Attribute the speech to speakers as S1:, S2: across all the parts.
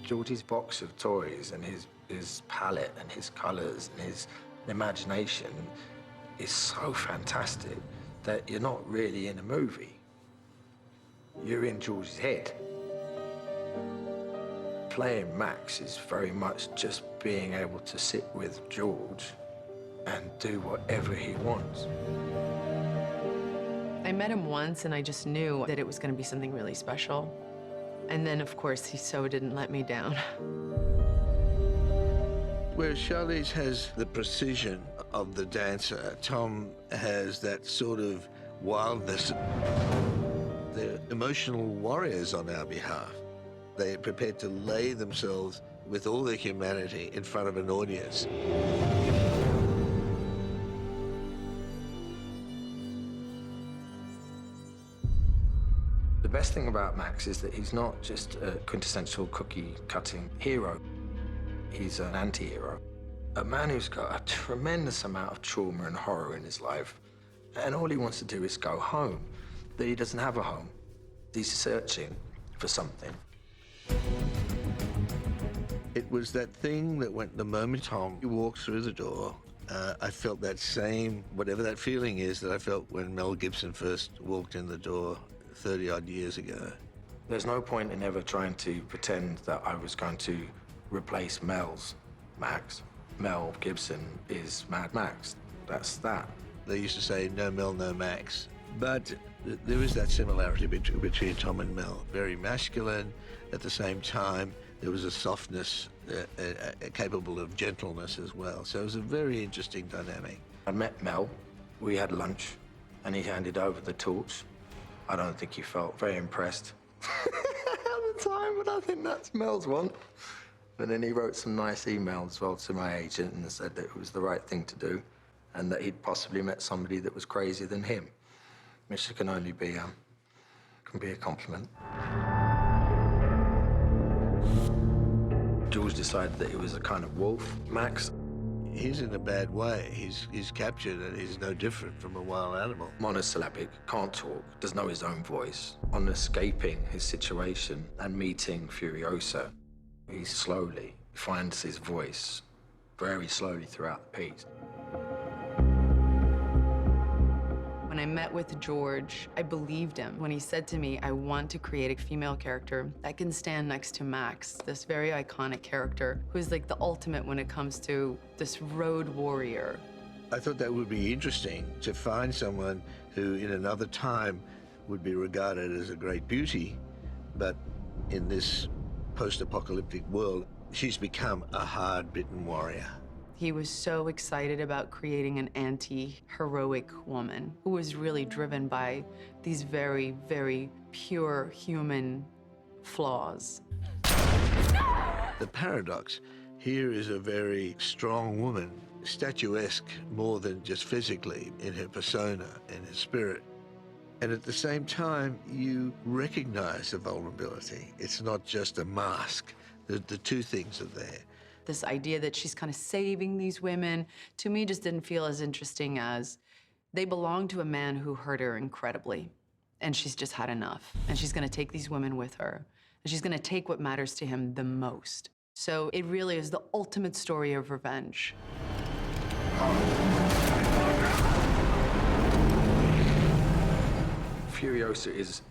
S1: Georgie's box of toys and his palette and his colors and his imagination is so fantastic that you're not really in a movie. You're in Georgie's head. Playing Max is very much just being able to sit with George and do whatever he wants.
S2: I met him once and I just knew that it was going to be something really special. And then, of course, he so didn't let me down.
S3: Whereas Charlize has the precision of the dancer, Tom has that sort of wildness. They're emotional warriors on our behalf. They're prepared to lay themselves with all their humanity in front of an audience.
S1: The best thing about Max is that he's not just a quintessential cookie-cutting hero. He's an anti-hero. A man who's got a tremendous amount of trauma and horror in his life, and all he wants to do is go home. That he doesn't have a home. He's searching for something.
S3: It was that thing that went the moment Tom walked through the door, I felt that same, whatever that feeling is that I felt when Mel Gibson first walked in the door 30-odd years ago.
S1: There's no point in ever trying to pretend that I was going to replace Mel's Max. Mel Gibson is Mad Max. That's that.
S3: They used to say, no Mel, no Max. But there is that similarity between Tom and Mel. Very masculine. At the same time, there was a softness capable of gentleness as well. So it was a very interesting dynamic.
S1: I met Mel. We had lunch, and he handed over the torch. I don't think he felt very impressed at the time, but I think that's Mel's one. And then he wrote some nice emails as well to my agent and said that it was the right thing to do and that he'd possibly met somebody that was crazier than him, which can only be a compliment. George decided that he was a kind of wolf. Max,
S3: he's in a bad way. He's captured and he's no different from a wild animal.
S1: Monosyllabic, can't talk, doesn't know his own voice. On escaping his situation and meeting Furiosa, he slowly finds his voice, very slowly throughout the piece.
S2: When I met with George, I believed him when he said to me, I want to create a female character that can stand next to Max, this very iconic character who's like the ultimate when it comes to this road warrior.
S3: I thought that would be interesting to find someone who in another time would be regarded as a great beauty, but in this post-apocalyptic world, she's become a hard-bitten warrior.
S2: He was so excited about creating an anti-heroic woman who was really driven by these very, very pure human flaws.
S3: The paradox here is a very strong woman, statuesque more than just physically in her persona and her spirit. And at the same time, you recognize the vulnerability. It's not just a mask. The two things are there.
S2: This idea that she's kind of saving these women, to me, just didn't feel as interesting as they belong to a man who hurt her incredibly. And she's just had enough. And she's gonna take these women with her. And she's gonna take what matters to him the most. So it really is the ultimate story of revenge.
S1: Furiosa is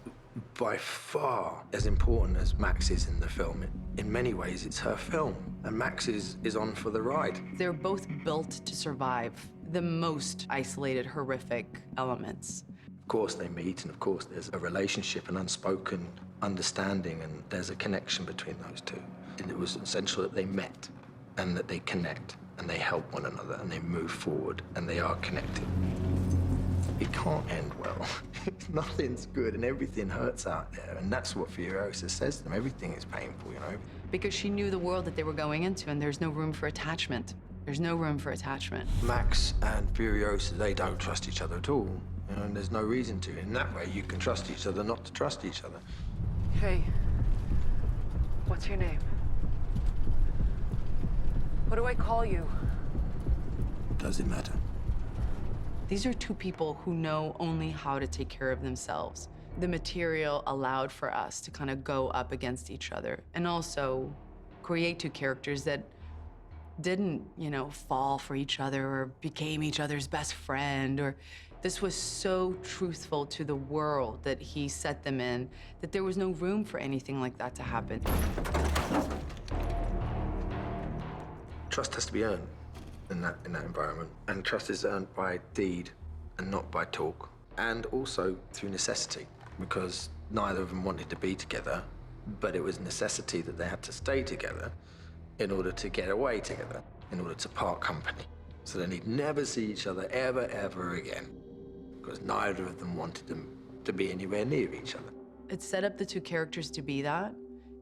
S1: by far as important as Max is in the film. In many ways, it's her film, and Max is on for the ride.
S2: They're both built to survive the most isolated, horrific elements.
S1: Of course they meet, and of course there's a relationship, an unspoken understanding, and there's a connection between those two. And it was essential that they met, and that they connect, and they help one another, and they move forward, and they are connected. It can't end well. Nothing's good and everything hurts out there. And that's what Furiosa says to them. Everything is painful, you know?
S2: Because she knew the world that they were going into, and there's no room for attachment. There's no room for attachment.
S1: Max and Furiosa, they don't trust each other at all. You know, and there's no reason to. In that way, you can trust each other not to trust each other.
S4: Hey, what's your name? What do I call you?
S1: Does it matter?
S2: These are two people who know only how to take care of themselves. The material allowed for us to kind of go up against each other and also create two characters that didn't, fall for each other or became each other's best friend. Or this was so truthful to the world that he set them in that there was no room for anything like that to happen.
S1: Trust has to be earned in that environment, and trust is earned by deed and not by talk, and also through necessity, because neither of them wanted to be together, but it was necessity that they had to stay together in order to get away together, in order to part company. So then he'd never see each other ever again, because neither of them wanted them to be anywhere near each other.
S2: It set up the two characters to be that,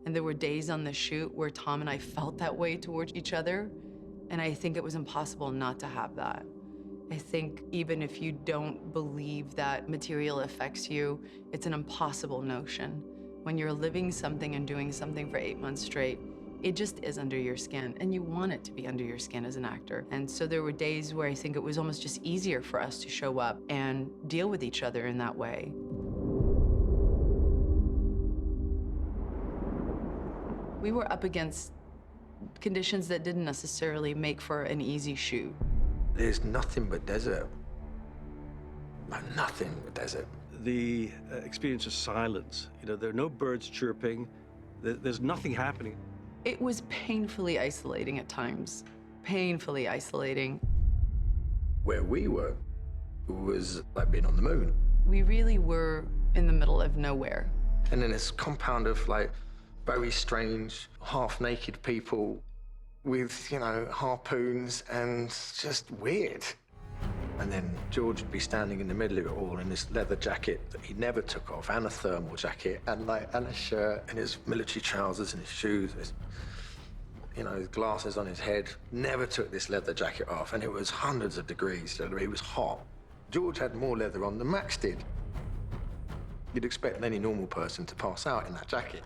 S2: and there were days on the shoot where Tom and I felt that way towards each other, and I think it was impossible not to have that. I think even if you don't believe that material affects you, it's an impossible notion. When you're living something and doing something for 8 months straight, it just is under your skin, and you want it to be under your skin as an actor. And so there were days where I think it was almost just easier for us to show up and deal with each other in that way. We were up against conditions that didn't necessarily make for an easy shoot.
S1: There's nothing but desert. Like nothing but desert.
S5: The experience of silence. There are no birds chirping. There's nothing happening.
S2: It was painfully isolating at times. Painfully isolating.
S1: Where we were was like being on the moon.
S2: We really were in the middle of nowhere.
S1: And then this compound of like very strange, half-naked people with, harpoons and just weird. And then George would be standing in the middle of it all in this leather jacket that he never took off, and a thermal jacket, and a shirt, and his military trousers and his shoes, his glasses on his head. Never took this leather jacket off, and it was hundreds of degrees. It was hot. George had more leather on than Max did. You'd expect any normal person to pass out in that jacket.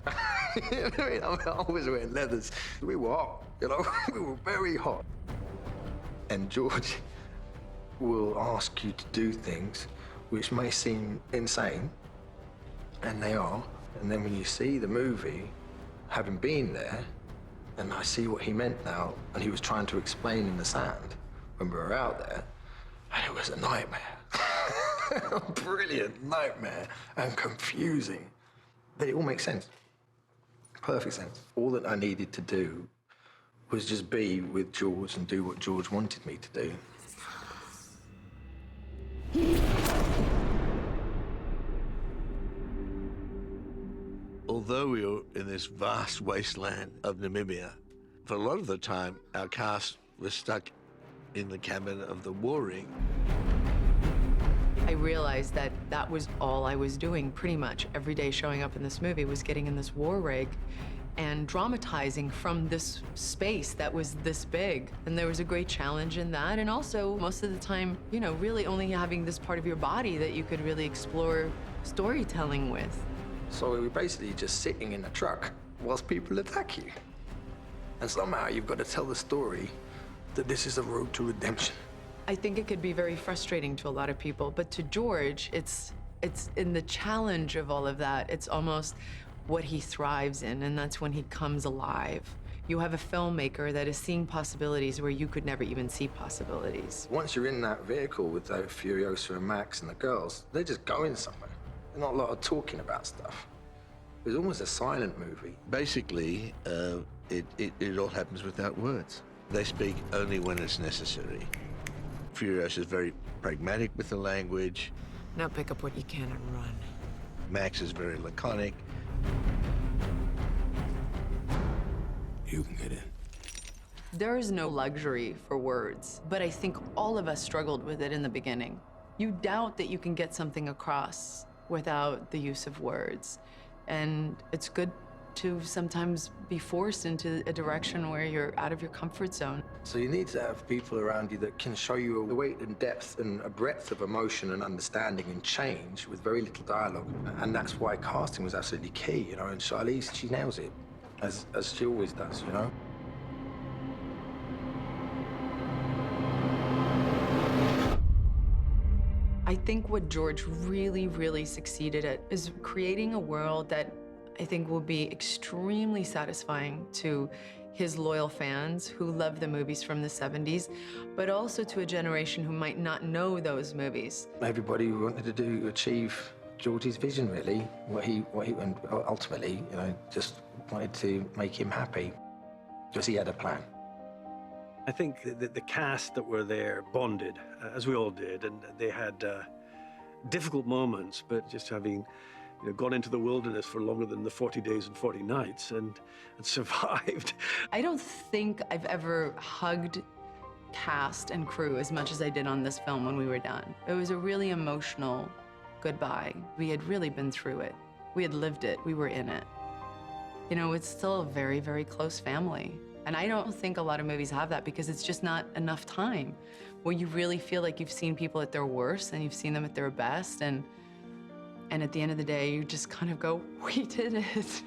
S1: You know what I mean? I was wearing leathers. We were hot, we were very hot. And George will ask you to do things which may seem insane, and they are. And then when you see the movie, having been there, and I see what he meant now, and he was trying to explain in the sand when we were out there, and it was a nightmare. A brilliant nightmare, and confusing. But it all makes sense. Perfect sense. All that I needed to do was just be with George and do what George wanted me to do.
S3: Although we were in this vast wasteland of Namibia, for a lot of the time, our cast was stuck in the cabin of the war rig.
S2: I realized that that was all I was doing pretty much every day showing up in this movie, was getting in this war rig and dramatizing from this space that was this big. And there was a great challenge in that. And also, most of the time, really only having this part of your body that you could really explore storytelling with.
S1: So we were basically just sitting in a truck whilst people attack you. And somehow you've got to tell the story that this is a road to redemption.
S2: I think it could be very frustrating to a lot of people, but to George, it's in the challenge of all of that, it's almost what he thrives in, and that's when he comes alive. You have a filmmaker that is seeing possibilities where you could never even see possibilities.
S1: Once you're in that vehicle with Furiosa and Max and the girls, they're just going somewhere. There's not a lot of talking about stuff. It was almost a silent movie.
S3: Basically, it all happens without words. They speak only when it's necessary. Furiosa is very pragmatic with the language.
S4: Now pick up what you can and run.
S3: Max is very laconic.
S1: You can get in.
S2: There is no luxury for words, but I think all of us struggled with it in the beginning. You doubt that you can get something across without the use of words. And it's good to sometimes be forced into a direction where you're out of your comfort zone.
S1: So you need to have people around you that can show you a weight and depth and a breadth of emotion and understanding and change with very little dialogue. And that's why casting was absolutely key, and Charlize, she nails it, as she always does,
S2: I think what George really, really succeeded at is creating a world that I think will be extremely satisfying to his loyal fans who love the movies from the 70s, but also to a generation who might not know those movies.
S1: Everybody wanted to achieve George's vision, really. What he and ultimately, you know, just wanted to make him happy because he had a plan.
S5: I think the cast that were there bonded, as we all did, and they had difficult moments, but just having gone into the wilderness for longer than the 40 days and 40 nights and survived.
S2: I don't think I've ever hugged cast and crew as much as I did on this film when we were done. It was a really emotional goodbye. We had really been through it. We had lived it. We were in it. You know, it's still a very, very close family. And I don't think a lot of movies have that because it's just not enough time where you really feel like you've seen people at their worst and you've seen them at their best. And at the end of the day, you just kind of go, we did it.